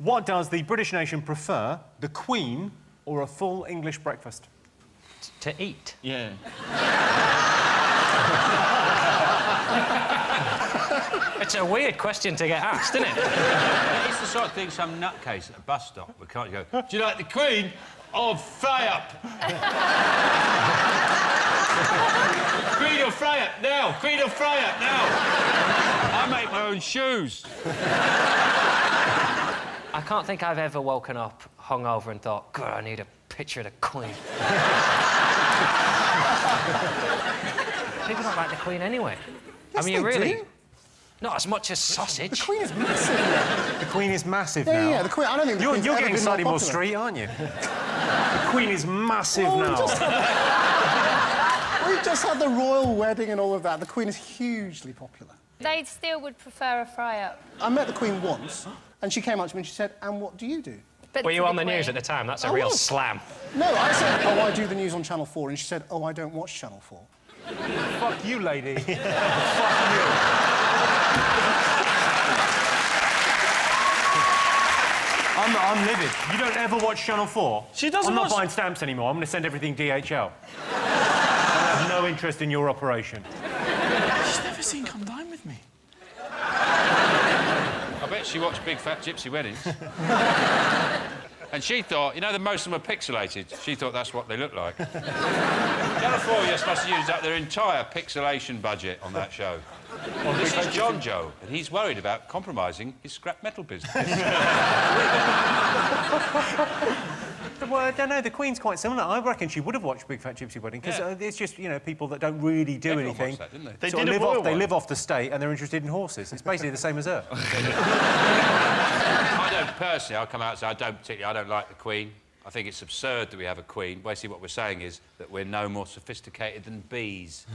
What does the British nation prefer, the Queen or a full English breakfast? To eat? Yeah. It's a weird question to get asked, isn't it? It's the sort of thing some nutcase at a bus stop would can't go, do you like the Queen or fry up? Queen or fry up now! Queen or fry up now! I make my own shoes. I can't think I've ever woken up hungover and thought, God, I need a picture of the Queen. People don't like the Queen anyway. Yes, I mean, they really... do. Not as much as sausage. The Queen is massive now. The Queen is massive now. Yeah, the Queen... I don't think the Queen's You're ever getting been slightly more popular. street, aren't you? The Queen is massive now. We've just had the royal wedding and all of that. The Queen is hugely popular. They still would prefer a fry-up. I met the Queen once, and she came up to me and she said, and what do you do? But Were you to on the Queen. news at the time? That's a I real was. slam. No, I said, oh, I do the news on Channel 4, and she said, oh, I don't watch Channel 4. Fuck you, lady. Fuck you. I'm livid. You don't ever watch Channel 4? She doesn't I'm not watch... buying stamps anymore. I'm going to send everything DHL. I have no interest in your operation. She's never seen Come Dine With Me. I bet she watched Big Fat Gypsy Weddings. And she thought, you know, most of them are pixelated. She thought that's what they look like. Channel 4 just must have used up their entire pixelation budget on that show. Well, this is John Joe, and he's worried about compromising his scrap metal business. Well, I don't know. The Queen's quite similar. I reckon she would have watched Big Fat Gypsy Wedding because it's just, you know, people that don't really do Everyone anything. watched that, didn't they? They Sort did of a royal They one. live off the state and they're interested in horses. It's basically the same as her. I don't personally. I'll come out and say I don't like the Queen. I think it's absurd that we have a Queen. Basically, what we're saying is that we're no more sophisticated than bees.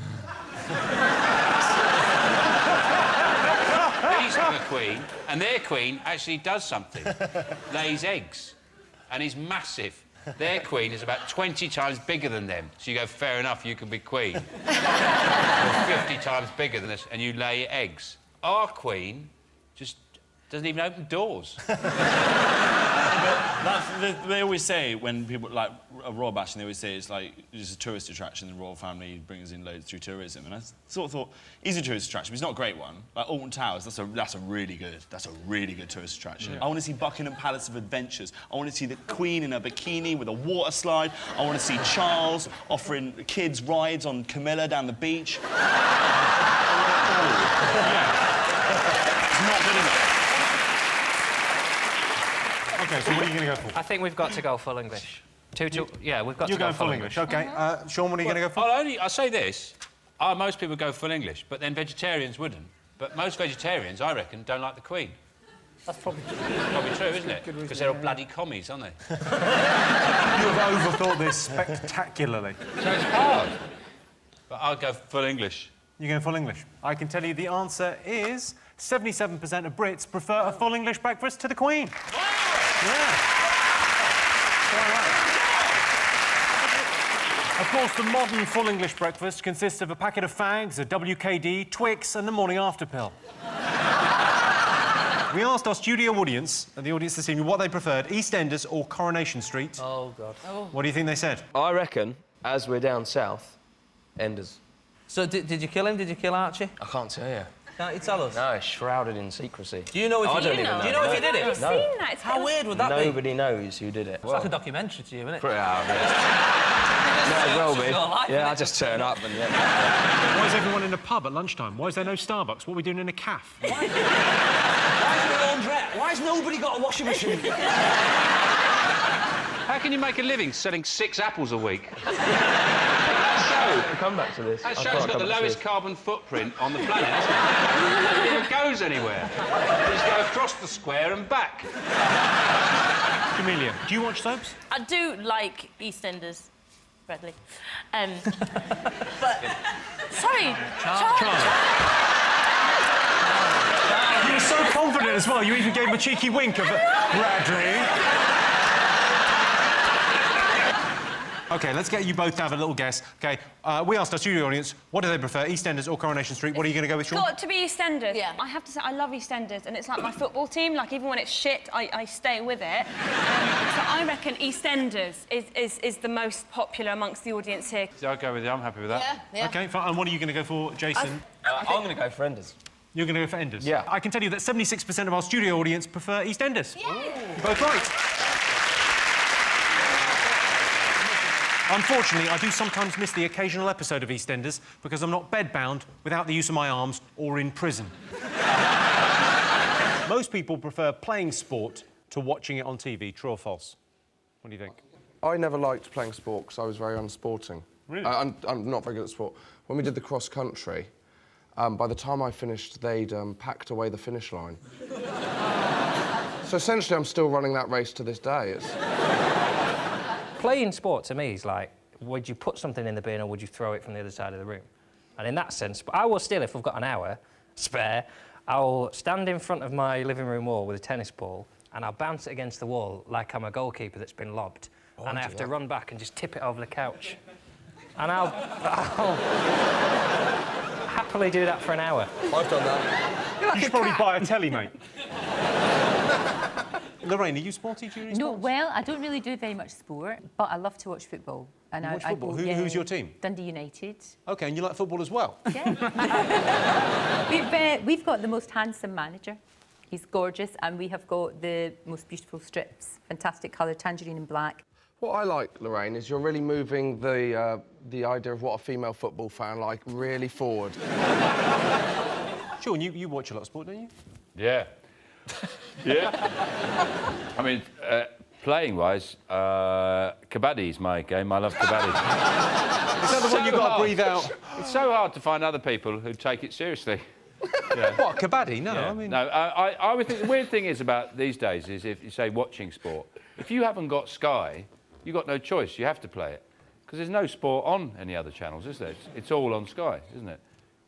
Bees have a queen, and their queen actually does something. Lays eggs, and is massive. Their queen is about 20 times bigger than them. So you go, fair enough, you can be queen. You're 50 times bigger than us, and you lay eggs. Our queen just doesn't even open doors. They always say, when people, like, a royal bashing, they always say it's like, it's a tourist attraction, the royal family brings in loads through tourism. And I sort of thought, he's a tourist attraction, but he's not a great one. Like, Alton Towers, that's a really good tourist attraction. Yeah. I want to see Buckingham Palace of Adventures. I want to see the Queen in a bikini with a water slide. I want to see Charles offering kids rides on Camilla down the beach. It's not good enough. OK, so what are you going to go for? I think we've got to go full English. Yeah, we've got to You're go going full English. OK. Sean, what are you going to go for? I'll say this. Most people go full English, but then vegetarians wouldn't. But most vegetarians, I reckon, don't like the Queen. That's probably True, isn't it? Because they're all bloody commies, aren't they? You have overthought this spectacularly. So it's hard. But I'll go full English. You're going full English. I can tell you the answer is 77% of Brits prefer a full English breakfast to the Queen. Wow. Yeah. Quite right. Of course, the modern full English breakfast consists of a packet of fags, a WKD, Twix and the morning after pill. We asked our studio audience, and the audience this evening, what they preferred, EastEnders or Coronation Street. Oh, God. What do you think they said? I reckon, as we're down south, Enders. So did you kill him? Did you kill Archie? I can't tell you. Can't you tell us? No, it's shrouded in secrecy. Do you know if I you don't did even it? know. Do you know if you did Have you it? No. seen that? How weird would that be? Nobody knows who did it. It's like a documentary to you, isn't it? Pretty out, yeah. No, it will be. Yeah, I just turn up and yeah. Why is everyone in a pub at lunchtime? Why is there no Starbucks? What are we doing in a cafe? Why is there a laundrette? Why has nobody got a washing machine? How can you make a living selling 6 apples a week? Come back to this. That show's got the lowest carbon footprint on the planet, hasn't it? It never goes anywhere. You just go across the square and back. Amelia, do you watch soaps? I do like EastEnders, Bradley. But... Sorry, Charlie. You were so confident as well, you even gave him a cheeky wink of Bradley. OK, let's get you both to have a little guess. OK, we asked our studio audience, what do they prefer, EastEnders or Coronation Street? What are you going to go with, Sean? Got to be EastEnders. Yeah. I have to say, I love EastEnders, and it's like my football team. Like, even when it's shit, I stay with it. So I reckon EastEnders is the most popular amongst the audience here. I'll go with you. I'm happy with that. Yeah. OK, fine. And what are you going to go for, Jason? I'm going to go for Enders. You're going to go for Enders? Yeah. I can tell you that 76% of our studio audience prefer EastEnders. Yay! You're both right. Unfortunately, I do sometimes miss the occasional episode of EastEnders because I'm not bedbound without the use of my arms or in prison. Most people prefer playing sport to watching it on TV. True or false? What do you think? I never liked playing sport because I was very unsporting. Really? I'm not very good at sport. When we did the cross-country, by the time I finished, they'd packed away the finish line. So essentially, I'm still running that race to this day. Playing sport to me is like, would you put something in the bin or would you throw it from the other side of the room? And in that sense, but I will still, if I've got an hour spare, I'll stand in front of my living room wall with a tennis ball and I'll bounce it against the wall like I'm a goalkeeper that's been lobbed. And I have to run back and just tip it over the couch. And I'll happily do that for an hour. I've done that. You should probably buy a telly, mate. Lorraine, are you sporty during No, sports? well, I don't really do very much sport, but I love to watch football. And You watch football? Who's your team? Dundee United. OK, and you like football as well? Yeah. We've got the most handsome manager. He's gorgeous, and we have got the most beautiful strips. Fantastic colour, tangerine and black. What I like, Lorraine, is you're really moving the idea of what a female football fan like really forward. Sean, you watch a lot of sport, don't you? Yeah. Yeah. I mean, playing-wise, kabaddi's my game. I love kabaddi. Is that the one you've got to breathe out? It's so hard to find other people who take it seriously. Yeah. What, kabaddi? No, Yeah. I mean... No, I would think the weird thing is about these days is if you say watching sport, if you haven't got Sky, you've got no choice. You have to play it. Because there's no sport on any other channels, is there? It's all on Sky, isn't it?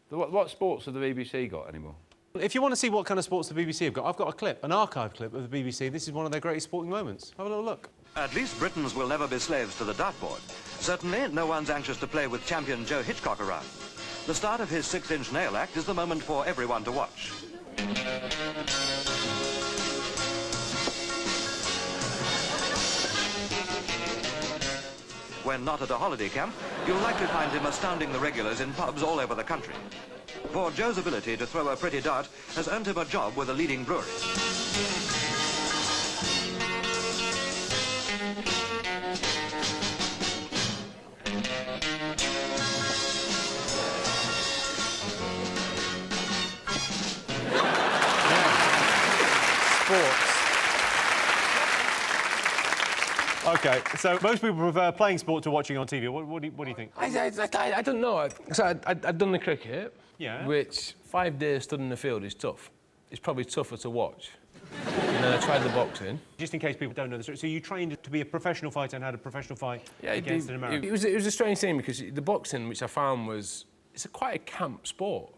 What sports have the BBC got anymore? If you want to see what kind of sports the BBC have got, I've got a clip, an archive clip of the BBC. This is one of their greatest sporting moments. Have a little look. At least Britons will never be slaves to the dartboard. Certainly, no one's anxious to play with champion Joe Hitchcock around. The start of his 6-inch nail act is the moment for everyone to watch. When not at a holiday camp, you'll likely find him astounding the regulars in pubs all over the country. For Joe's ability to throw a pretty dart has earned him a job with a leading brewery. Sports. OK, so most people prefer playing sport to watching on TV. What do you think? I don't know. I've done the cricket, Yeah. which 5 days stood in the field is tough. It's probably tougher to watch. And then I tried the boxing. Just in case people don't know the story, so you trained to be a professional fighter and had a professional fight against an American? It was a strange thing because the boxing, which I found was... It's quite a camp sport.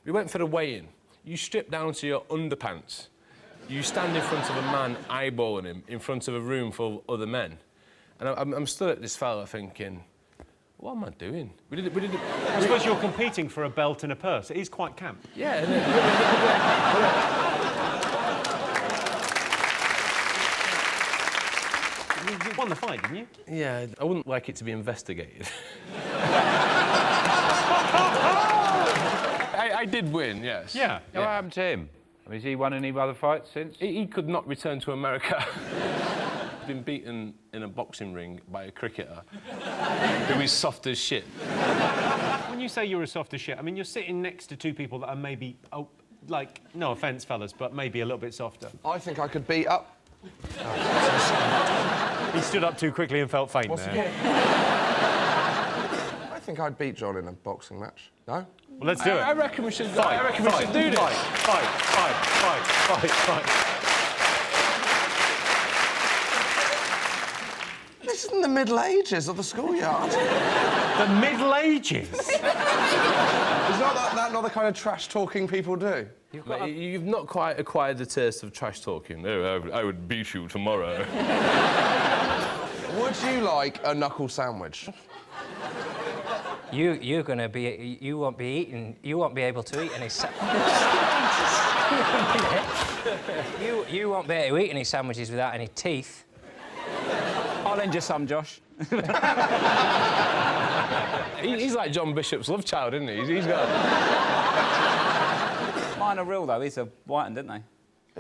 We went for a weigh-in. You strip down to your underpants. You stand in front of a man eyeballing him in front of a room full of other men. And I'm stood at this fella thinking, what am I doing? We did I suppose you're competing for a belt and a purse. It is quite camp. Yeah. You won the fight, didn't you? Yeah, I wouldn't like it to be investigated. I did win, yes. Yeah. What happened to him? I mean, has he won any other fights since? He could not return to America. He's been beaten in a boxing ring by a cricketer who is soft as shit. When you say you're as soft as shit, I mean, you're sitting next to two people that are maybe, like, no offence, fellas, but maybe a little bit softer. I think I could beat up... He stood up too quickly and felt faint there. I think I'd beat John in a boxing match. No? Well, let's do it. I reckon we should... Fight, I reckon we should do this. Fight. This isn't the Middle Ages of the schoolyard. The Middle Ages? Is that not the kind of trash-talking people do? You've not quite acquired the taste of trash talking. No, I would beat you tomorrow. Would you like a knuckle sandwich? You won't be able to eat any you won't be able to eat any sandwiches without any teeth. I'll lend you some, Josh. He's like John Bishop's love child, isn't he? He's got... Mine are real, though. These are whitened, didn't they?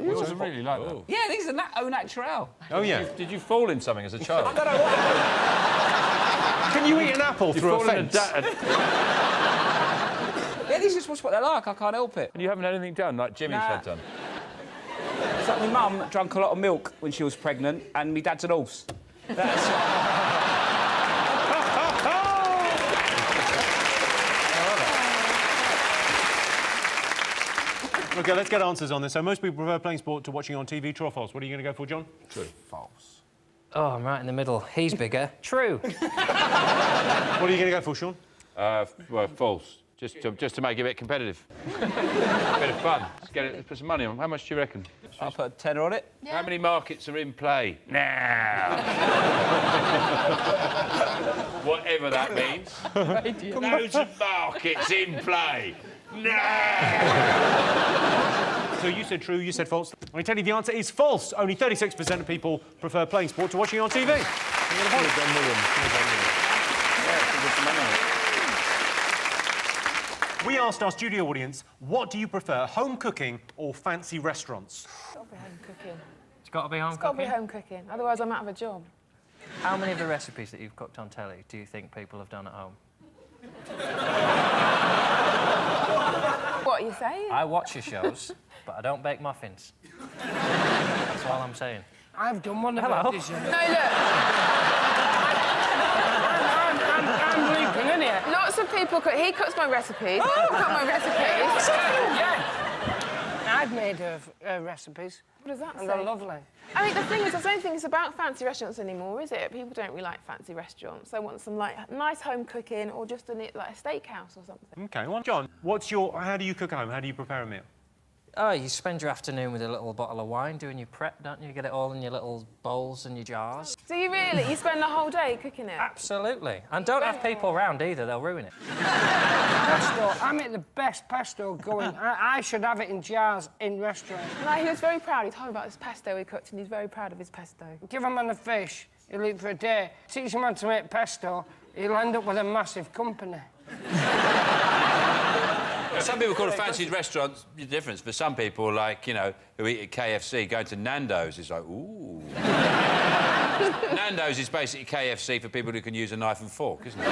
Yours are really like that. Yeah, these are au naturel. Oh, yeah. Did you fall in something as a child? I don't know what happened. Can you eat an apple through a fence? Yeah, these are just what they're like. I can't help it. And you haven't had anything done, like Jimmy's had done? It's like my mum drank a lot of milk when she was pregnant, and my dad's an horse. That's... OK, let's get answers on this. So most people prefer playing sport to watching on TV. True or false? What are you going to go for, John? True. False. Oh, I'm right in the middle. He's bigger. True. What are you going to go for, Sean? Well, false. Just to make it a bit competitive. A bit of fun. Let's put some money on. How much do you reckon? I'll put a tenner on it. Yeah. How many markets are in play? Now. Whatever that means. Loads of markets in play. Now. So you said true, you said false. I tell you the answer is false. Only 36% of people prefer playing sport to watching on TV. We asked our studio audience, what do you prefer, home cooking or fancy restaurants? It's got to be home cooking. It's got to be home It's got to be cooking? home cooking, otherwise I'm out of a job. How many of the recipes that you've cooked on telly do you think people have done at home? What are you saying? I watch your shows, but I don't bake muffins. That's all I'm saying. I've done one of Hello. these. No, look. I'm bleeping, isn't it? Lots of people cook. He cooks my recipes. I cook my recipes. Yeah. I've made recipes. What does that and say? they're lovely. I mean, the thing is, I don't think it's about fancy restaurants anymore, is it? People don't really like fancy restaurants. They want some, like, nice home cooking or just like a steakhouse or something. OK, well, John, how do you cook at home? How do you prepare a meal? Oh, you spend your afternoon with a little bottle of wine doing your prep, don't you? You get it all in your little bowls and your jars. Do you really? You spend the whole day cooking it? Absolutely. And don't have people around either, they'll ruin it. Pesto. I make the best pesto going. I should have it in jars in restaurants. No, he was very proud. He told me about this pesto he cooked and he's very proud of his pesto. Give him on the fish, he'll eat for a day. Teach him how to make pesto, he'll end up with a massive company. Some people call a fancied restaurant the difference. For some people, like, you know, who eat at KFC, going to Nando's is like, ooh. Nando's is basically KFC for people who can use a knife and fork, isn't it?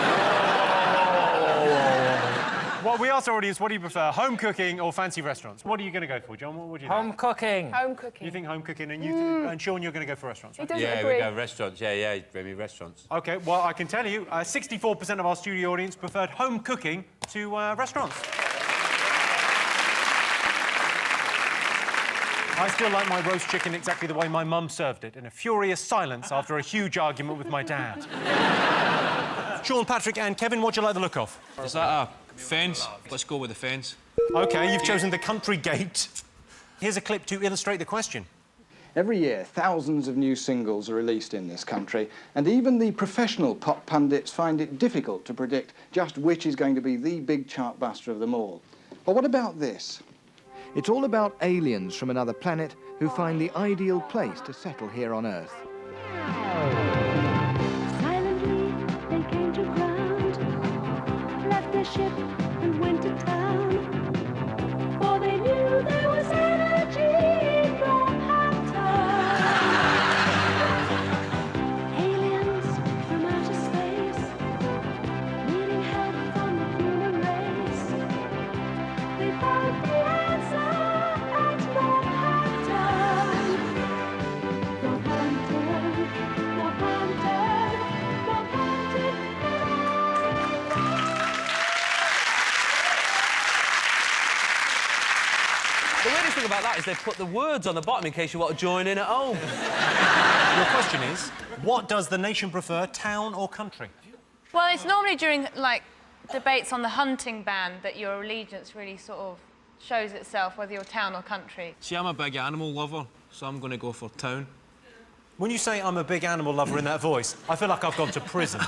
Well, we asked our audience, what do you prefer, home cooking or fancy restaurants? What are you going to go for, John? What would you think? Home cooking. Home cooking. You think home cooking, and and Sean, you're going to go for restaurants, right? He doesn't Yeah, agree. we go restaurants. Yeah, maybe restaurants. OK, well, I can tell you, 64% of our studio audience preferred home cooking to restaurants. I still like my roast chicken exactly the way my mum served it, in a furious silence after a huge argument with my dad. Sean, Patrick and Kevin, what do you like the look of? Is that a fence? Let's go with the fence. OK, you've chosen the country gate. Here's a clip to illustrate the question. Every year, thousands of new singles are released in this country, and even the professional pop pundits find it difficult to predict just which is going to be the big chartbuster of them all. But what about this? It's all about aliens from another planet who find the ideal place to settle here on Earth. Silently, they came to ground, left their ship and went to town. For they knew there was energy from Hampton. Aliens from outer space, needing help from the human race. They found the answer at Northampton. Northampton, Northampton, Northampton. The weirdest thing about that is they've put the words on the bottom in case you want to join in at home. Your question is, what does the nation prefer, town or country? Well, it's normally during, like, debates on the hunting ban that your allegiance really sort of shows itself, whether you're town or country. See, I'm a big animal lover, so I'm going to go for town. When you say I'm a big animal lover in that voice, I feel like I've gone to prison.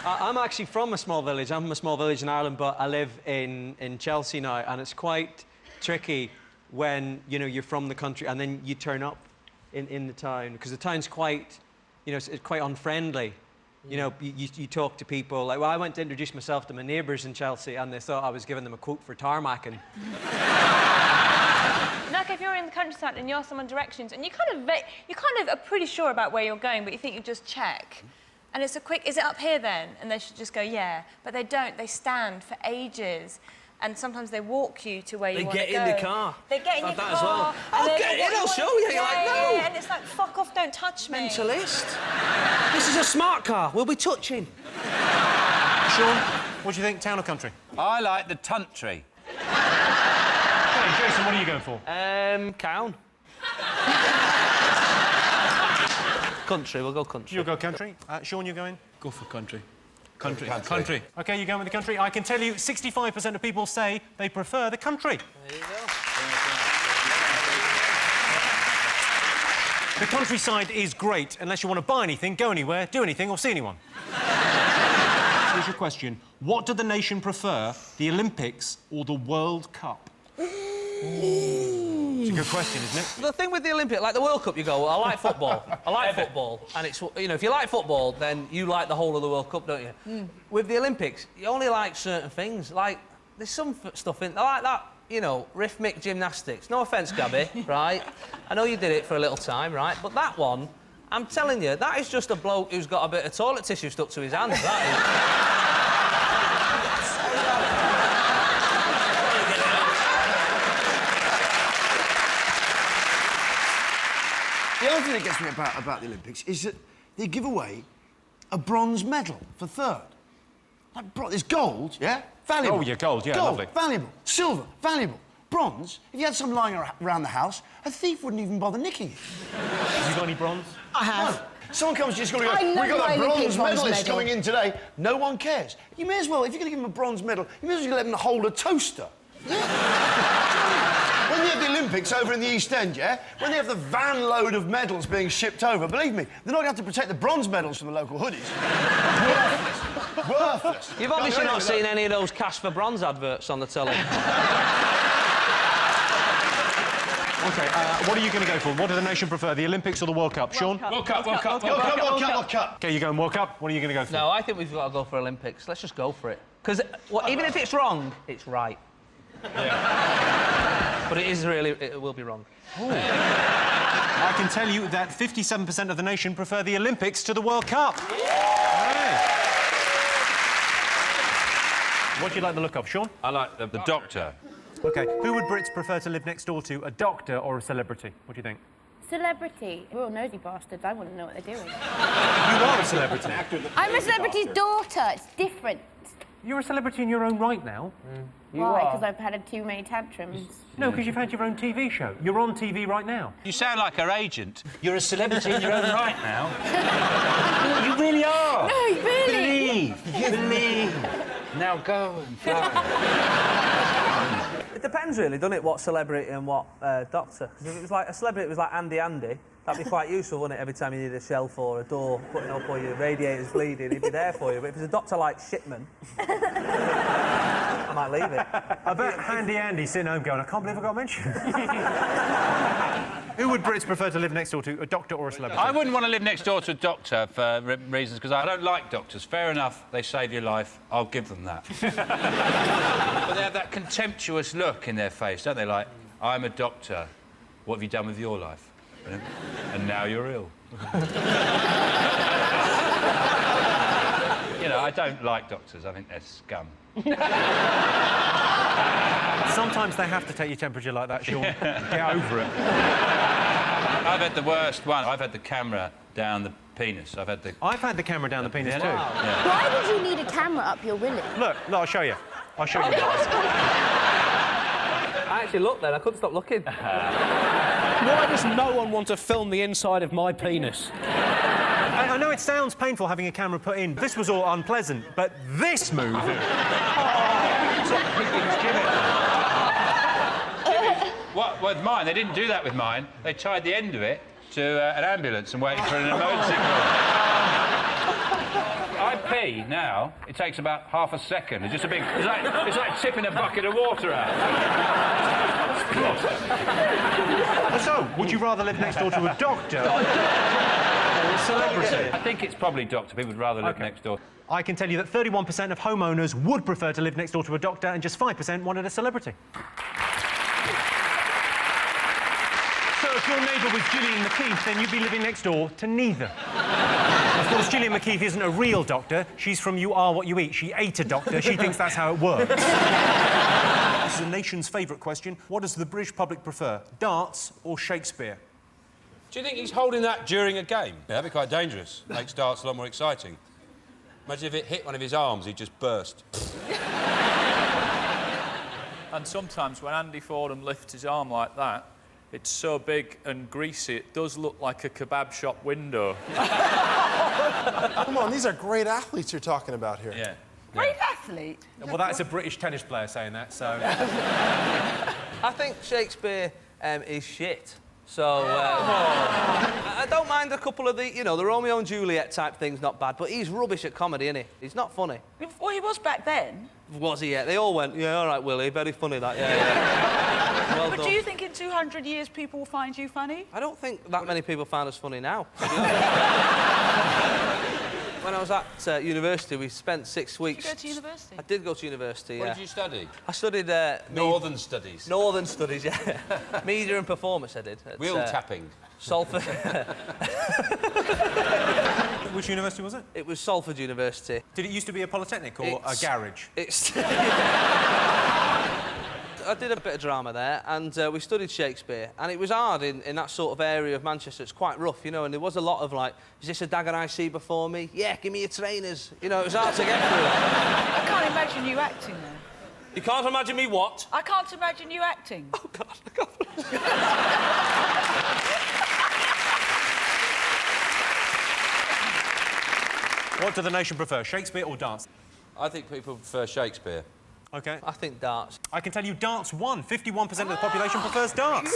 I'm actually from a small village. I'm from a small village in Ireland, but I live in Chelsea now, and it's quite tricky when, you know, you're from the country and then you turn up in the town, because the town's quite, you know, it's quite unfriendly. You know, you talk to people, like, well, I went to introduce myself to my neighbours in Chelsea and they thought I was giving them a quote for tarmacking. Like if you're in the countryside and you ask someone directions and you kind of are pretty sure about where you're going, but you think you just check. And it's a quick, is it up here then? And they should just go, yeah. But they don't, they stand for ages. And sometimes they walk you to where you want to go. They get in the car. They get in your that car. As well. I'll get in, I'll show you. You're like, no. Yeah, and it's like, fuck off, don't touch me. Mentalist. This is a smart car. We'll be touching. Sean, what do you think, town or country? I like the country. Okay, Jason, what are you going for? Cown. Country, we'll go country. You'll go country. Sean, you're going? Go for country. Country. OK, you're going with the country. I can tell you 65% of people say they prefer the country. There you go. The countryside is great. Unless you want to buy anything, go anywhere, do anything, or see anyone. Here's your question. What did the nation prefer, the Olympics or the World Cup? It's a good question, isn't it? The thing with the Olympic, like the World Cup, you go, well, I like football. I like football. And it's, you know, if you like football, then you like the whole of the World Cup, don't you? With the Olympics, you only like certain things. Like, there's some stuff in... I like that, you know, rhythmic gymnastics. No offence, Gabby, right? I know you did it for a little time, right? But that one, I'm telling you, that is just a bloke who's got a bit of toilet tissue stuck to his hand, that is. The other thing that gets me about the Olympics is that they give away a bronze medal for third. Like, there's gold, yeah? Valuable. Oh, yeah, gold, yeah, gold, lovely. Valuable. Silver, valuable. Bronze, if you had some lying around the house, a thief wouldn't even bother nicking it. Have you got any bronze? I have. No. Someone comes to your school and goes, I we've got a love bronze medalist coming in today. No one cares. You may as well, if you're going to give him a bronze medal, you may as well let him hold a toaster. When they have the Olympics over in the East End, yeah? When they have the van load of medals being shipped over, believe me, they're not going to have to protect the bronze medals from the local hoodies. Worthless. Worthless. You've obviously not seen any of those cash for bronze adverts on the telly. OK, what are you going to go for? What do the nation prefer, the Olympics or the World Cup? Sean? World Cup. OK, you're going World Cup. What are you going to go for? No, I think we've got to go for Olympics. Let's just go for it. Because even if it's wrong, it's right. Yeah. But it will be wrong. I can tell you that 57% of the nation prefer the Olympics to the World Cup. Yeah. What do you like the look of, Sean? I like the doctor. OK, who would Brits prefer to live next door to, a doctor or a celebrity? What do you think? Celebrity. We're all nosy bastards. I wouldn't know what they're doing. You are a celebrity. I'm a celebrity's daughter. It's different. You're a celebrity in your own right now. Why? Because I've had too many tantrums. No, because you've had your own TV show. You're on TV right now. You sound like her agent. You're a celebrity in your own right now. You really are. No, really. Believe. Now go and fly. It depends, really, doesn't it, what celebrity and what doctor? Because if it was like a celebrity, it was like Andy, that'd be quite useful, wouldn't it? Every time you need a shelf or a door putting up or your radiator's bleeding, he'd be there for you. But if it's a doctor like Shipman, I might leave it. I bet Handy Andy sitting home going, I can't believe I got mentioned. Who would Brits prefer to live next door to, a doctor or a celebrity? I wouldn't want to live next door to a doctor for reasons, because I don't like doctors. Fair enough, they save your life. I'll give them that. But they have that contemptuous look in their face, don't they? Like, I'm a doctor. What have you done with your life? And now you're ill. You know, I don't like doctors. I think they're scum. Sometimes they have to take your temperature like that, Sean. Get over it. I've had the worst one. I've had the camera down the penis. I've had the camera down the penis too. Yeah. Why would you need a camera up your willy? Look, I'll show you. I'll show you. I actually looked then. I couldn't stop looking. Why does no one want to film the inside of my penis? I know it sounds painful having a camera put in. This was all unpleasant, but this move... with mine, they didn't do that with mine. They tied the end of it to an ambulance and waited for an emergency call. I pee now. It takes about half a second. It's just a big... It's like tipping a bucket of water out. So, would you rather live next door to a doctor or a celebrity? I think it's probably doctor. People would rather live next door. I can tell you that 31% of homeowners would prefer to live next door to a doctor and just 5% wanted a celebrity. So if your neighbour was Gillian McKeith, then you'd be living next door to neither. Of course, Gillian McKeith isn't a real doctor. She's from You Are What You Eat. She ate a doctor. She thinks that's how it works. This is the nation's favourite question. What does the British public prefer, darts or Shakespeare? Do you think he's holding that during a game? Yeah, that'd be quite dangerous. Makes darts a lot more exciting. Imagine if it hit one of his arms, he'd just burst. And sometimes when Andy Fordham lifts his arm like that, it's so big and greasy, it does look like a kebab shop window. Come on, these are great athletes you're talking about here. Yeah. Great athlete. Well, that's a British tennis player saying that, so... I think Shakespeare is shit. So, I don't mind a couple of the, you know, the Romeo and Juliet type things, not bad, but he's rubbish at comedy, isn't he? He's not funny. Well, he was back then. Was he, yeah? They all went, yeah, all right, Willie, very funny, that, yeah. Well But done. do you think in 200 years people will find you funny? I don't think that many people find us funny now. When I was at university, we spent 6 weeks... Did you go to university? I did go to university, yeah. What did you study? I studied... Northern Studies. Northern Studies, yeah. Media and performance, I did. Wheel tapping. Salford. Which university was it? It was Salford University. Did it used to be a polytechnic or a garage? It's... I did a bit of drama there, and we studied Shakespeare, and it was hard in that sort of area of Manchester. It's quite rough, you know, and there was a lot of, like, is this a dagger I see before me? Yeah, give me your trainers. You know, it was hard to get through. I can't imagine you acting there. You can't imagine me what? I can't imagine you acting. Oh, God, I can't. What do the nation prefer, Shakespeare or darts? I think people prefer Shakespeare. OK. I think darts. I can tell you darts won. 51% of the population prefers darts.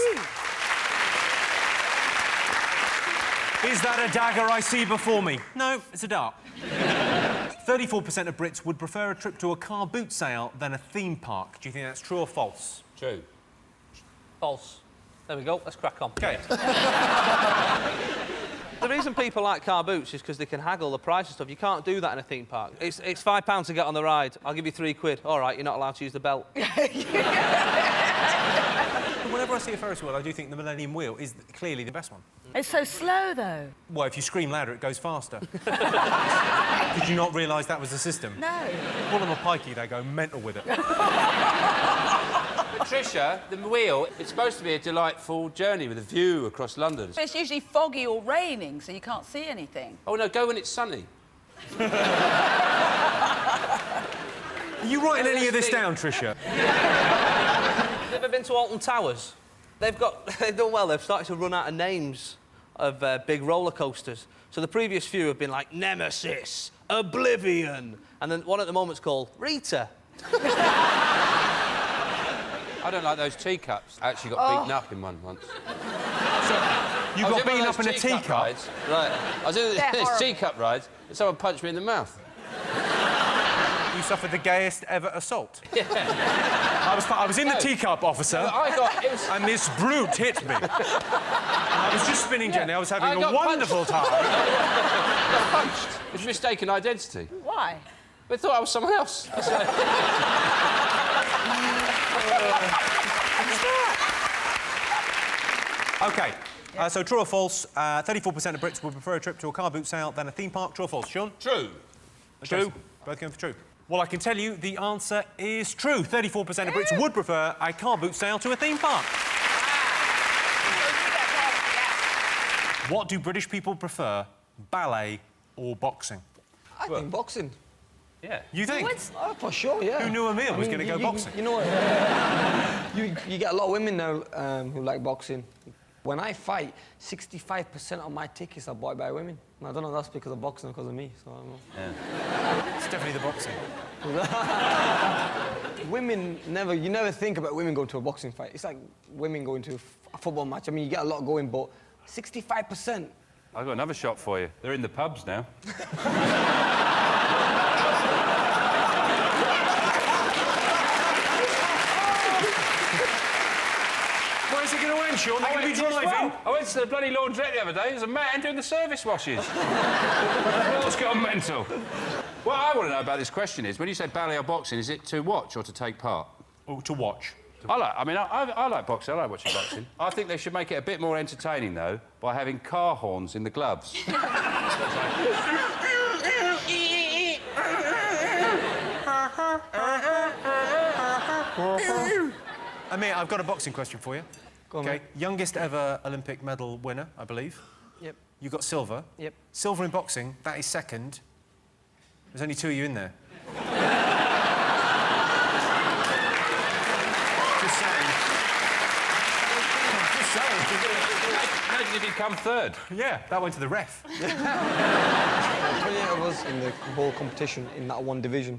Is that a dagger I see before me? No, it's a dart. 34% of Brits would prefer a trip to a car boot sale than a theme park. Do you think that's true or false? True. False. There we go, let's crack on. OK. The reason people like car boots is because they can haggle the price and stuff. You can't do that in a theme park. It's £5 to get on the ride. I'll give you £3. All right, you're not allowed to use the belt. Whenever I see a Ferris wheel, I do think the Millennium Wheel is clearly the best one. It's so slow, though. Well, if you scream louder, it goes faster. Did you not realise that was the system? No. Call them a pikey, they go mental with it. Patricia, the wheel, it's supposed to be a delightful journey with a view across London. But it's usually foggy or raining, so you can't see anything. Oh, no, go when it's sunny. Are you writing any of this down, Tricia? Have you ever been to Alton Towers? They've done well. They've started to run out of names of big roller coasters. So the previous few have been like Nemesis, Oblivion, and then one at the moment's called Rita. I don't like those teacups. I actually got beaten up in one once. So, you got beaten up in a teacup? Rides. Right. I was in this teacup ride, and someone punched me in the mouth. You suffered the gayest ever assault? Yeah. I was in the teacup, officer, and this brute hit me. I was just spinning gently. I was having a wonderful time. I got punched. It was mistaken identity. Why? They thought I was someone else. OK, so true or false, 34% of Brits would prefer a trip to a car boot sale than a theme park. True or false, Sean? True. True. Both going for true. Well, I can tell you the answer is true. 34% of Brits would prefer a car boot sale to a theme park. What do British people prefer, ballet or boxing? I think boxing. Yeah. You think? Oh, for sure, yeah. Who knew Emil was going to go boxing? You know what? you get a lot of women now who like boxing. When I fight, 65% of my tickets are bought by women. And I don't know if that's because of boxing or because of me, so I don't know. Yeah. It's definitely the boxing. women never... You never think about women going to a boxing fight. It's like women going to a football match. I mean, you get a lot going, but 65%. I've got another shot for you. They're in the pubs now. Where's it going to end, Sean? They're going to be driving. I went to the bloody laundrette the other day. There's a man doing the service washes. The world's gone mental. What I want to know about this question is, when you say ballet or boxing, is it to watch or to take part? Oh, to watch. I like boxing. I like watching boxing. I think they should make it a bit more entertaining, though, by having car horns in the gloves. Amir, I've got a boxing question for you. Go on, okay, mate. youngest ever Olympic medal winner, I believe. Yep. You got silver. Yep. Silver in boxing, that is second. There's only 2 of you in there. Just saying. Just saying. Imagine if he'd come third. Yeah, that went to the ref. 28 of us in the whole competition in that one division.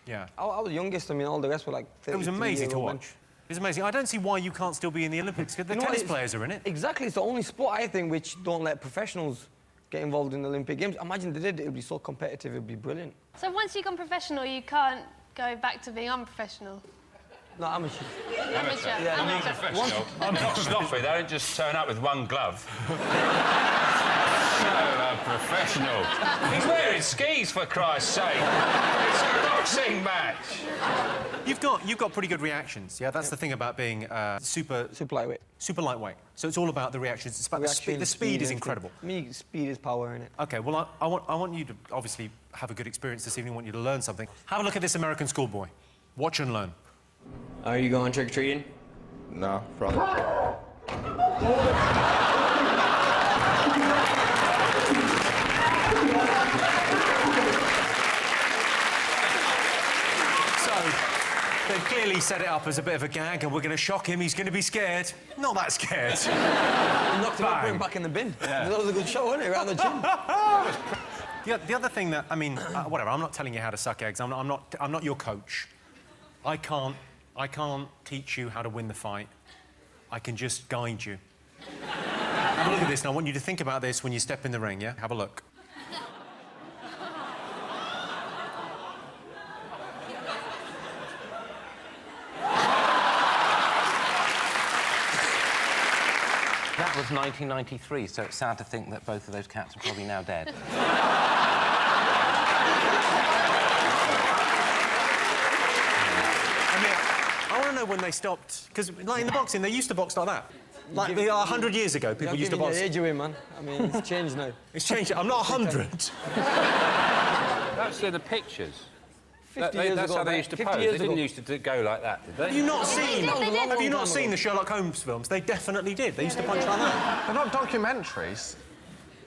Yeah. I was the youngest. I mean, all the rest were like 30. It was amazing to watch. It's amazing. I don't see why you can't still be in the Olympics. The tennis players are in it. Exactly. It's the only sport, I think, which don't let professionals get involved in the Olympic Games. Imagine they did, it would be so competitive, it would be brilliant. So once you've gone professional, you can't go back to being unprofessional? No, amateur. Amateur. Yeah, Amateur. Professional. I'm not sloppy. They don't just turn up with one glove. So professional. He's wearing skis, for Christ's sake. It's a boxing match. You've got pretty good reactions. Yeah, that's the thing about being super lightweight. Super lightweight. So it's all about the reactions. It's about the speed. The speed is incredible. Me, speed is power in it. Okay, well, I want you to obviously have a good experience this evening. I want you to learn something. Have a look at this American schoolboy. Watch and learn. Are you going trick-or-treating? No, probably. They've clearly set it up as a bit of a gag, and we're going to shock him. He's going to be scared. Not that scared. Knocked him up, put him back in the bin. Yeah. That was a good show, wasn't it? Around the gym. The other thing that, I mean, whatever. I'm not telling you how to suck eggs. I'm not your coach. I can't teach you how to win the fight. I can just guide you. Have a look at this, and I want you to think about this when you step in the ring. Yeah, have a look. That was 1993, so it's sad to think that both of those cats are probably now dead. I want to know when they stopped, because like in the boxing, they used to box like that. Like 100 years ago, people used to box. You're giving your age away, man. I mean, it's changed now. It's changed. I'm not 100. That's the pictures. 50 years that's ago, how they used to 50 pose. years They didn't ago. used to go like that, did they? Have you not seen? They did. Have you not seen the Sherlock Holmes films? They definitely did. They used to punch like that. They're not documentaries.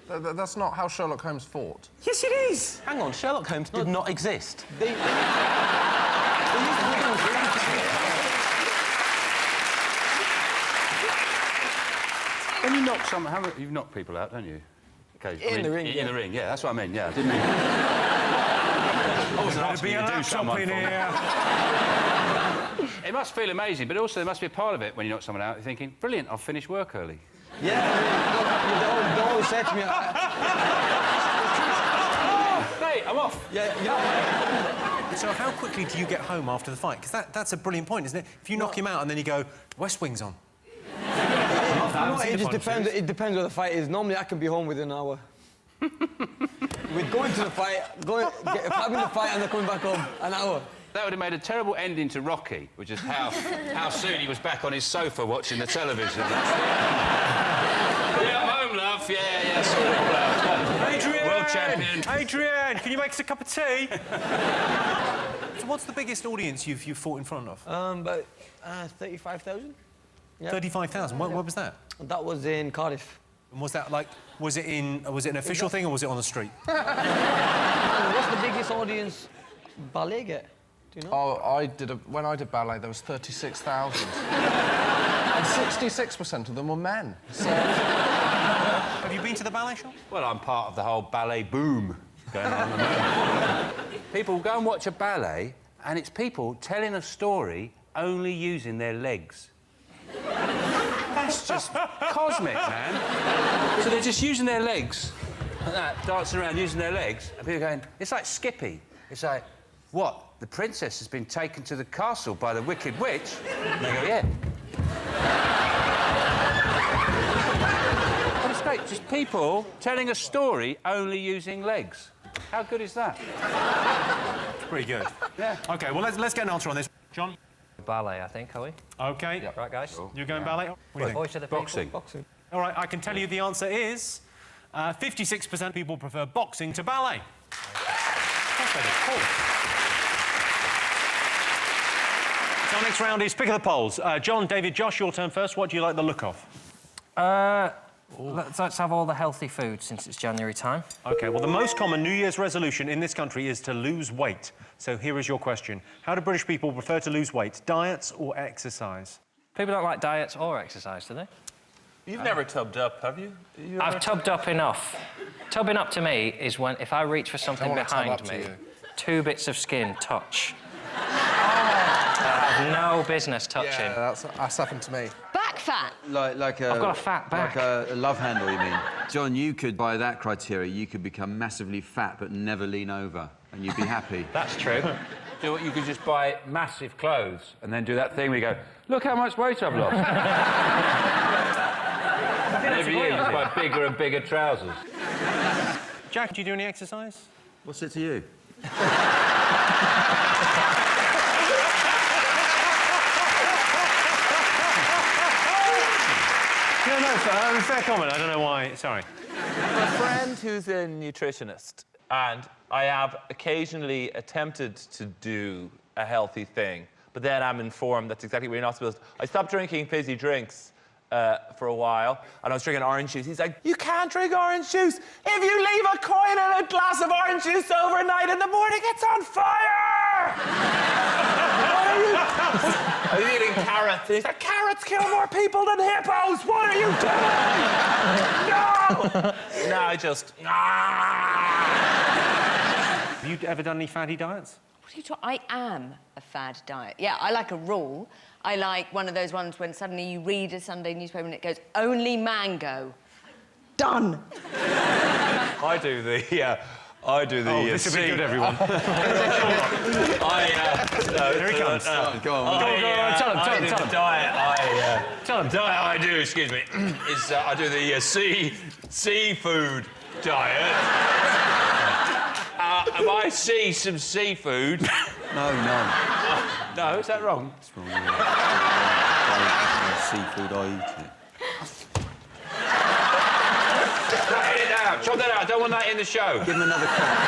That's not how Sherlock Holmes fought. Yes, it is. Hang on, Sherlock Holmes did not exist. When you knock someone, you've knocked people out, don't you? Okay, In the ring, In the ring, yeah, that's what I mean, yeah. I didn't mean... I wasn't asking you to do something for me. It must feel amazing, but also there must be a part of it when you knock someone out, you're thinking, brilliant, I'll finish work early. Yeah, they always say to me... Mate, I'm off. Yeah. So how quickly do you get home after the fight? Because that's a brilliant point, isn't it? If you knock him out and then you go, West Wing's on. It just depends. It depends what the fight is. Normally, I can be home within an hour. With going to the fight, having the fight, and then coming back home, an hour. That would have made a terrible ending to Rocky, which is how soon he was back on his sofa watching the television. Yeah, I'm home, love. Yeah, sorry, love. Adrian! World champion. Adrian, can you make us a cup of tea? So what's the biggest audience you've fought in front of? About 35,000. Yeah. 35,000. Where was that? That was in Cardiff. And was that like, was it an official thing or was it on the street? What's the biggest audience Ballet get? Do you know? Oh, when I did ballet, there was 36,000. And 66% of them were men. So... Have you been to the ballet shop? Well, I'm part of the whole ballet boom going on at the moment. People go and watch a ballet and it's people telling a story only using their legs. That's just cosmic, man. So they're just using their legs, like that, dancing around using their legs, and people going, it's like Skippy. It's like, what? The princess has been taken to the castle by the Wicked Witch? And they go, yeah. But it's great, just people telling a story only using legs. How good is that? Pretty good. Yeah. OK, well, let's get an answer on this. John? Ballet, I think, are we? OK. Yep. Right, guys? You're going ballet? What do you think? Voice of the Boxing. people. Boxing. All right, I can tell you the answer is 56% of people prefer boxing to ballet. Cool. So our next round is pick of the polls. John, David, Josh, your turn first. What do you like the look of? Let's have all the healthy food since it's January time. OK, well, the most common New Year's resolution in this country is to lose weight. So here is your question. How do British people prefer to lose weight, diets or exercise? People don't like diets or exercise, do they? You've never tubbed up, have you? I've tubbed up enough. Tubbing up to me is when, if I reach for something behind me, 2 bits of skin touch. I have no business touching. Yeah, that's happened to me. Back fat. Like a... I've got a fat back. Like a love handle, you mean? John, you could, by that criteria, you could become massively fat but never lean over, and you'd be happy. That's true. Do what you could just buy massive clothes and then do that thing where you go, look how much weight I've lost. And every year you just buy bigger and bigger trousers. Jack, do you do any exercise? What's it to you? No, fair comment. I don't know why. Sorry. I have a friend who's a nutritionist, and I have occasionally attempted to do a healthy thing, but then I'm informed that's exactly what you're not supposed to. I stopped drinking fizzy drinks for a while, and I was drinking orange juice. He's like, you can't drink orange juice. If you leave a coin in a glass of orange juice overnight, in the morning it's on fire! What are you... Are you eating carrots? He's like, carrots kill more people than hippos! What are you doing? No! No, I just... Have you ever done any fatty diets? What are you talking? I am a fad diet. Yeah, I like a rule. I like one of those ones when suddenly you read a Sunday newspaper and it goes, only mango. Done. I do the... this will be good, everyone. Here he comes. Go on. Tell him. Diet I do, excuse me, is I do the seafood diet. If I see some seafood... No. No, is that wrong? It's wrong, yeah. Seafood, I eat it. Chop that out. I don't want that in the show. Give him another crack.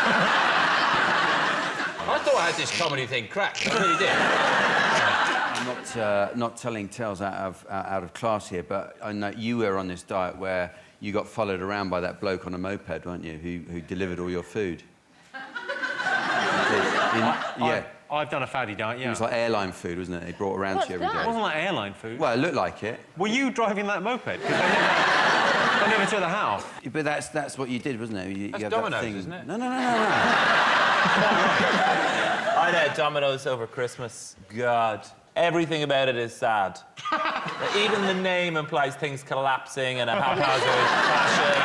I thought I had this comedy thing cracked. I really did. I'm not telling tales out of class here, but I know you were on this diet where you got followed around by that bloke on a moped, weren't you, who delivered all your food? I've done a fatty diet, yeah. It was like airline food, wasn't it? They brought around to you every day. It wasn't like airline food. Well, it looked like it. Were you driving that moped? Because they never took the house. But that's what you did, wasn't it? You That's had Domino's, that thing. isn't it? No. I had Domino's over Christmas. God, everything about it is sad. Even the name implies things collapsing and a haphazard fashion.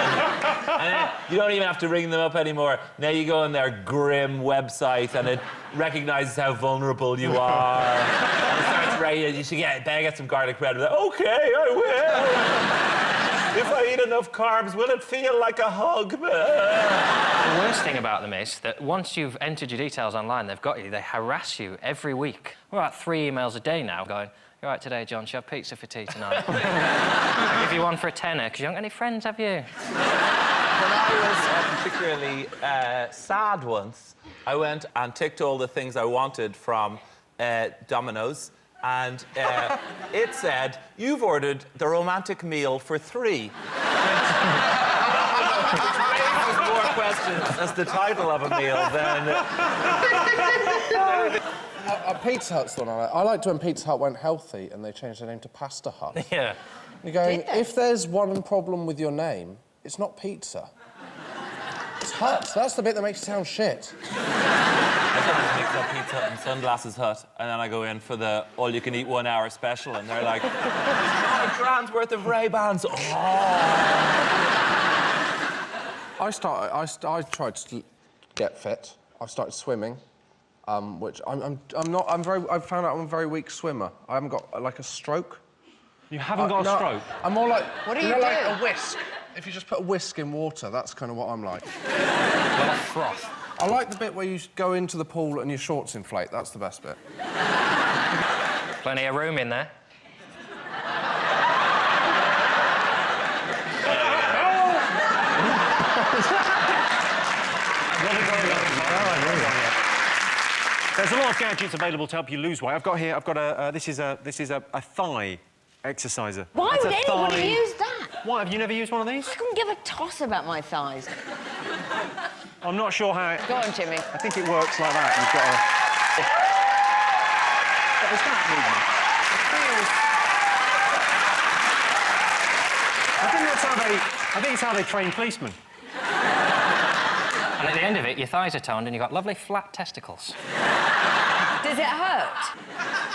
And you don't even have to ring them up anymore. Now you go on their grim website and it recognises how vulnerable you are. And it starts writing, you should better get some garlic bread. Like, OK, I will. If I eat enough carbs, will it feel like a hug? The worst thing about them is that once you've entered your details online, they've got you, they harass you every week. We're about 3 emails a day now going, "You all right today, John? Should you have pizza for tea tonight?" I'll give you one for a tenner, because you haven't got any friends, have you? When I was particularly sad once, I went and ticked all the things I wanted from Domino's, and it said, "You've ordered the romantic meal for 3." Which raises more questions as the title of a meal than... Pizza Hut's the one I liked when Pizza Hut went healthy and they changed their name to Pasta Hut. Yeah. You're going, if there's one problem with your name, it's not pizza. It's hut. That's the bit that makes it sound shit. I sometimes mix up Pizza Hut and Sunglasses Hut, and then I go in for the all-you-can-eat 1 hour special, and they're like, £5 worth of Ray-Bans. Oh. I tried to get fit. I started swimming, which I'm not. I've found out I'm a very weak swimmer. I haven't got like a stroke. You haven't got a stroke? I'm more like. What do you know, do? like a whisk. If you just put a whisk in water, that's kind of what I'm like. What a froth. I like the bit where you go into the pool and your shorts inflate. That's the best bit. Plenty of room in there. There's a lot of gadgets available to help you lose weight. I've got a. This is a thigh exerciser. Why That's would a anybody thigh- use that? Why, have you never used one of these? I couldn't give a toss about my thighs. I'm not sure how it... Go on, Jimmy. I think it works like that. You've got a... What was that movement? I think it's how they train policemen. And at the end of it, your thighs are toned and you've got lovely flat testicles. Does it hurt?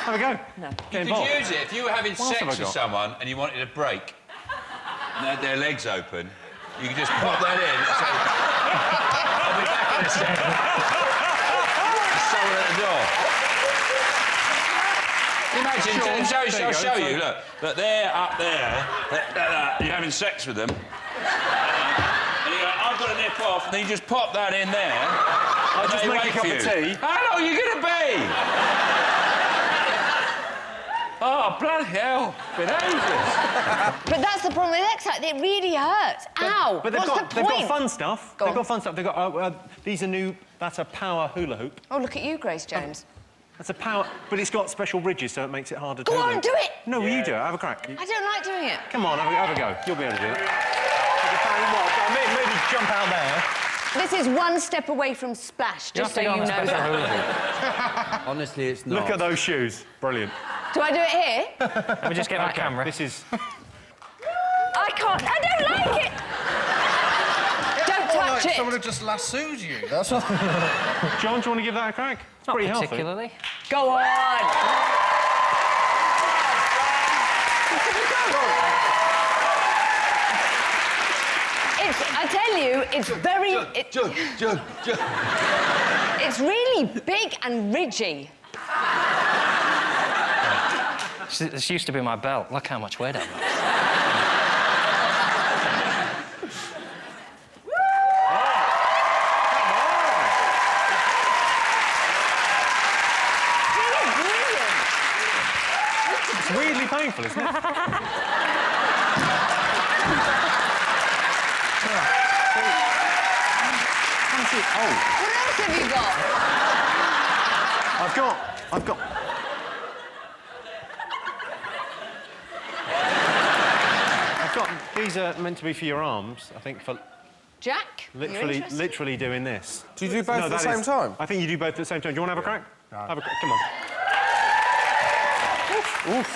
Have a go. No. You could use it if you were having What else have sex I with got? someone and you wanted a break and they had their legs open, you could just pop that in and say, I'll be back in a second. There's someone at the door. Imagine, I'll show you, look, they're up there, you're having sex with them, and you go, I've got to nip off, and then you just pop that in there. I'll just make a cup of tea. How long are you going to be? Oh, bloody hell. Been ages. But that's the problem with exercise. It really hurts. Ow! But What's the point? they've got fun stuff. Go They've on. got fun stuff. They've got... these are new... That's a power hula hoop. Oh, look at you, Grace Jones. That's a power... But it's got special ridges, so it makes it harder to... Go on, do it! No, you do it. Have a crack. I don't like doing it. Come on, have a go. You'll be able to do it. Maybe jump out there. This is one step away from splash, just so you know that. Honestly, it's not. Look at those shoes. Brilliant. Do I do it here? Let me just get my camera. This is... I can't. I don't like it. Don't touch it. Someone had just lassoed you. That's what... John, do you want to give that a crack? It's Not pretty particularly. healthy. Go on. I tell you, it's very... It's really big and ridgy. This used to be my belt. Look how much weight I've got. It's weirdly painful, isn't it? What else have you got? I've got... These are meant to be for your arms, I think, for... Jack, Literally doing this. Do you do both at the same time? I think you do both at the same time. Do you want to have a crack? Have a crack. Come on. Oof.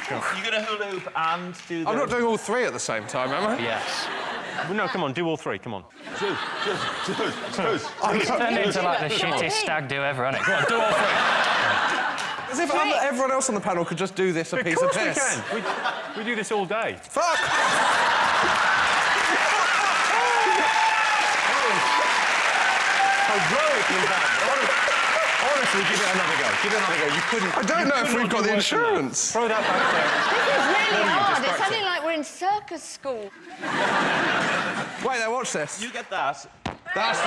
Sure. You're going to hula hoop and do the... I'm not doing all three at the same time, am I? Yes. Well, no, come on, do all three. Come on. It's turned into like the shittest stag do ever, hasn't it? Go on, do all three. As if everyone else on the panel could just do this a piece of piss. Of course we can. We do this all day. Fuck! Heroically done. Honestly, give it another go. Give it another go. You couldn't... I don't know if we've got the insurance. Throw that back there. This is really hard. It's practice sounding like we're in circus school. Wait there, watch this. You get that. That's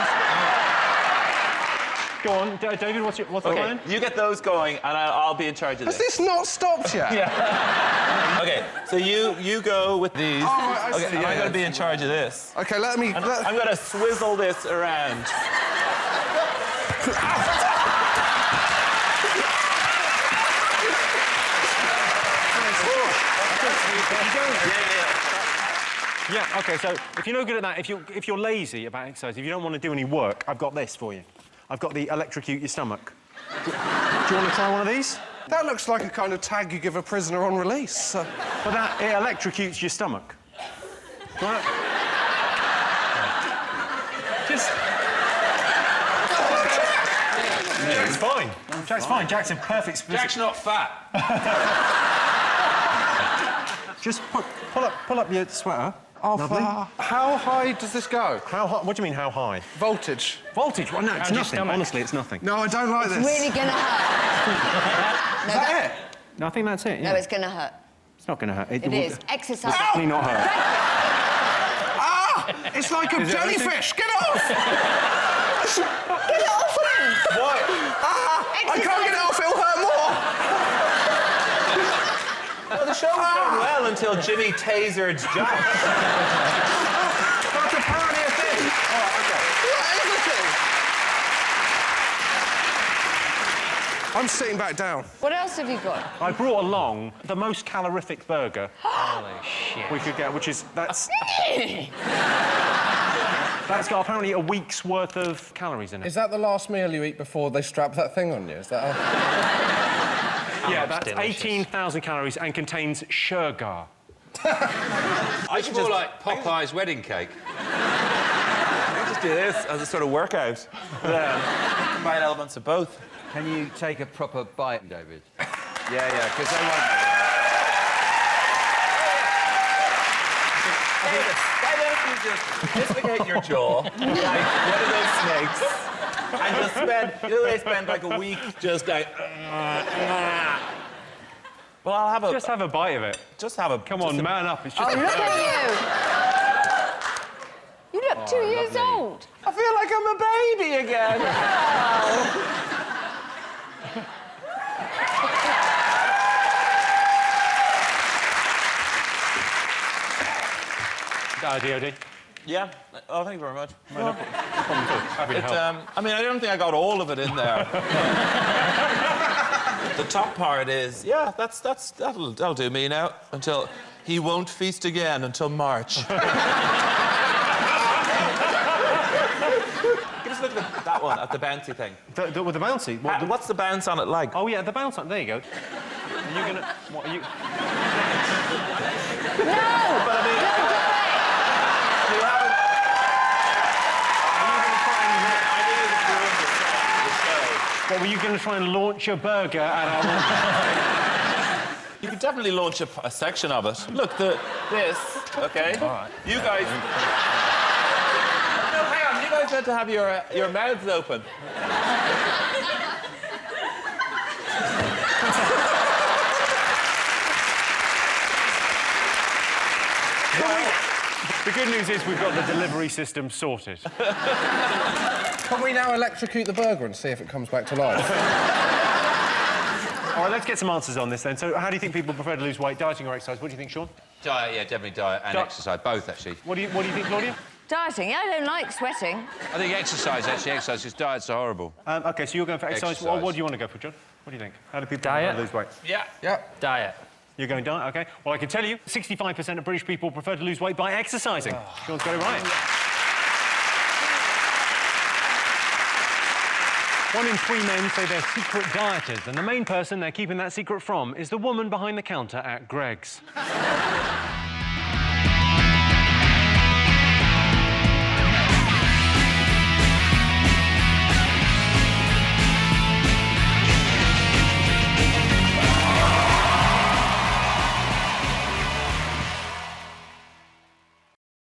Go on, David, what's the plan? You get those going, and I'll be in charge of Has this. this not stopped yet? Yeah. Okay, so you go with these. Oh, right, I okay, see, and yeah, I'm going yeah. to be in charge of this. Okay, let me... I'm going to swizzle this around. Yeah, OK, so if you're no good at that, if you're lazy about exercise, if you don't want to do any work, I've got this for you. I've got the electrocute your stomach. Do you want to try one of these? That looks like a kind of tag you give a prisoner on release. But it electrocutes your stomach. Do you want to... Jack's fine. Jack's fine. Jack's in perfect... Jack's not fat. Just pull up your sweater. Oh, Lovely. How high does this go? How high? What do you mean, how high? Voltage. Voltage? Well, no, it's How's your nothing. stomach? Honestly, it's nothing. No, I don't like It's this. really gonna hurt. Is that it? No, I think that's it, yeah. No, it's gonna hurt. It's not going to hurt. It is. Exercise. It's definitely not hurt. Ah! It's like a Is it jellyfish! Get off! Get it off him! What? Ah! I can't get it off, it'll hurt more! Well, the show was going well until Jimmy tasered Jack. That's apparently a thing. Oh, okay. What is the thing? I'm sitting back down. What else have you got? I brought along the most calorific burger Holy shit. we could get, which is... That's got apparently a week's worth of calories in it. Is that the last meal you eat before they strap that thing on you? Is that Yeah, that's 18,000 calories and contains sugar. It's more like Popeye's wedding cake. I just do this as a sort of workout. Combine elements of both. Can you take a proper bite, David? Yeah, because they want... Why don't you just dislocate your jaw like one of those snakes and just spend, they spend like a week just like... Well, I'll have a... Just have a bite of it. Just have a... Come on, man up. It's just... Oh, look at you! You look 2 years old. I feel like I'm a baby again. DOD? Yeah. Oh, thank you very much. No problem at all. Happy to help. I mean, I don't think I got all of it in there. The top part is, yeah, that'll do me now until he won't feast again until March. Give us a look at that one, at the bouncy thing. With the bouncy? What's the bounce on it like? Oh, yeah, the bounce on... There you go. Are you going to... What are you... No! But I mean, you haven't... What, were you going to try and launch a burger at our... You could definitely launch a section of it. Look, this, OK? All right. You guys... No, hang on. You guys had to have your mouths open. The good news is we've got the delivery system sorted. Can we now electrocute the burger and see if it comes back to life? All right, let's get some answers on this then. So how do you think people prefer to lose weight, dieting or exercise? What do you think, Sean? Diet, yeah, definitely diet and exercise, both, actually. What do you think, Claudia? Dieting. I don't like sweating. I think exercise, because diets are horrible. OK, so you're going for exercise. What do you want to go for, John? What do you think? How do people prefer to lose weight? Yeah. Yeah. Diet. You're going diet, OK. Well, I can tell you, 65% of British people prefer to lose weight by exercising. Sean's got it right. 1 in 3 men say they're secret dieters, and the main person they're keeping that secret from is the woman behind the counter at Greggs.